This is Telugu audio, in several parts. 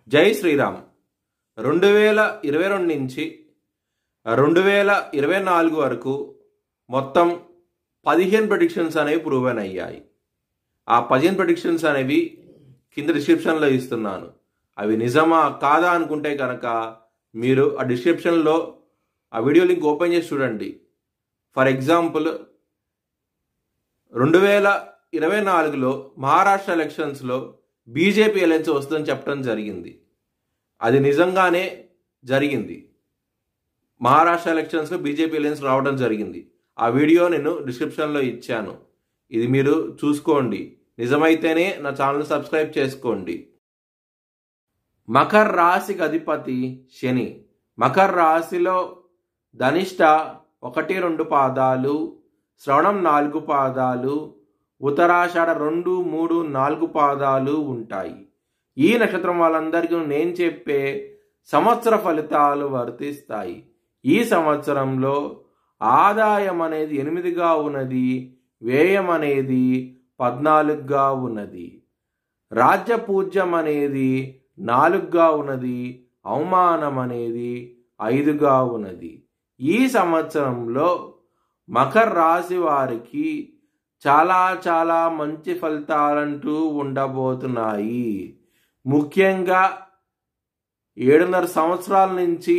జై శ్రీరామ్. 2022 నుంచి 2024 వరకు మొత్తం 15 ప్రెడిక్షన్స్ అనేవి ప్రూవెన్ అయ్యాయి. ఆ 15 ప్రెడిక్షన్స్ అనేవి కింద డిస్క్రిప్షన్లో ఇస్తున్నాను. అవి నిజమా కాదా అనుకుంటే కనుక మీరు ఆ డిస్క్రిప్షన్లో ఆ వీడియో లింక్ ఓపెన్ చేసి చూడండి. ఫర్ ఎగ్జాంపుల్ 2024లో మహారాష్ట్ర ఎలక్షన్స్లో బీజేపీ అలయన్స్ వస్తుందని చెప్పడం జరిగింది. అది నిజంగానే జరిగింది. మహారాష్ట్ర ఎలక్షన్స్లో బీజేపీ అలయన్స్ రావడం జరిగింది. ఆ వీడియో నేను డిస్క్రిప్షన్లో ఇచ్చాను. ఇది మీరు చూసుకోండి. నిజమైతేనే నా ఛానల్ సబ్స్క్రైబ్ చేసుకోండి. మకర రాశికి అధిపతి శని. మకర రాశిలో ధనిష్ట 1-2 పాదాలు, శ్రవణం 4 పాదాలు, ఉత్తరాషాఢ 2, 3, 4 పాదాలు ఉంటాయి. ఈ నక్షత్రం వాళ్ళందరికీ నేను చెప్పే సంవత్సర ఫలితాలు వర్తిస్తాయి. ఈ సంవత్సరంలో ఆదాయం అనేది 8గా ఉన్నది, వ్యయం అనేది 14గా ఉన్నది, రాజ్య పూజ్యం అనేది 4గా ఉన్నది, అవమానం అనేది 5గా ఉన్నది. ఈ సంవత్సరంలో మకర రాశి వారికి చాలా మంచి ఫలితాలంటూ ఉండబోతున్నాయి. ముఖ్యంగా 7.5 సంవత్సరాల నుంచి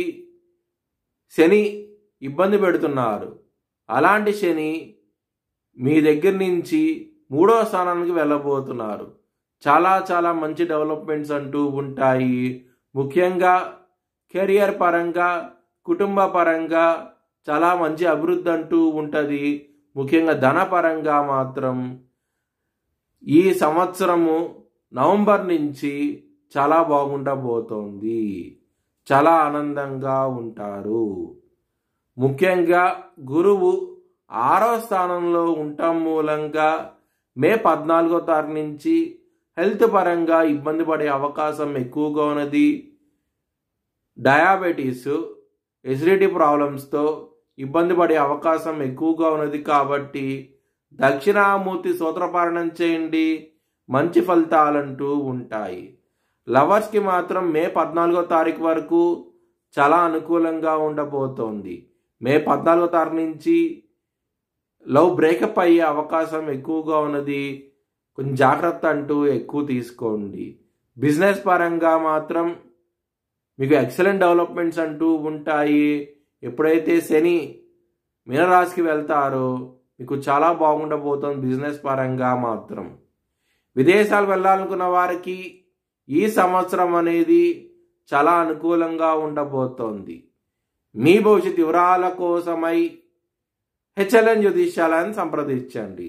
శని ఇబ్బంది పెడుతున్నారు. అలాంటి శని మీ దగ్గర నుంచి 3వ స్థానానికి వెళ్ళబోతున్నారు. చాలా మంచి డెవలప్మెంట్స్ అంటూ ఉంటాయి. ముఖ్యంగా కెరియర్ పరంగా, కుటుంబ పరంగా చాలా మంచి అభివృద్ధి అంటూ ఉంటుంది. ముఖ్యంగా ధనపరంగా మాత్రం ఈ సంవత్సరము నవంబర్ నుంచి చాలా బాగుండబోతోంది. చాలా ఆనందంగా ఉంటారు. ముఖ్యంగా గురువు 6వ స్థానంలో ఉండటం మూలంగా మే 14వ తారీఖు నుంచి హెల్త్ పరంగా ఇబ్బంది పడే అవకాశం ఎక్కువగా ఉన్నది. డయాబెటీస్, ఎసిడిటీ ప్రాబ్లమ్స్తో ఇబ్బంది పడే అవకాశం ఎక్కువగా ఉన్నది. కాబట్టి దక్షిణామూర్తి సూత్రపారణం చేయండి, మంచి ఫలితాలంటూ ఉంటాయి. లవర్స్కి మాత్రం మే 14వ తారీఖు వరకు చాలా అనుకూలంగా ఉండబోతోంది. మే 14వ తారీఖు నుంచి లవ్ బ్రేకప్ అయ్యే అవకాశం ఎక్కువగా ఉన్నది. కొంచెం జాగ్రత్త అంటూ ఎక్కువ తీసుకోండి. బిజినెస్ పరంగా మాత్రం మీకు ఎక్సలెంట్ డెవలప్మెంట్స్ అంటూ ఉంటాయి. ఎప్పుడైతే శని మీనరాశికి వెళ్తారో మీకు చాలా బాగుండబోతుంది. బిజినెస్ పరంగా మాత్రం విదేశాలు వెళ్ళాలనుకున్న వారికి ఈ సంవత్సరం అనేది చాలా అనుకూలంగా ఉండబోతోంది. మీ భవిష్యత్ వివరాల కోసమై HLN జ్యోతిష్యాలను సంప్రదించండి.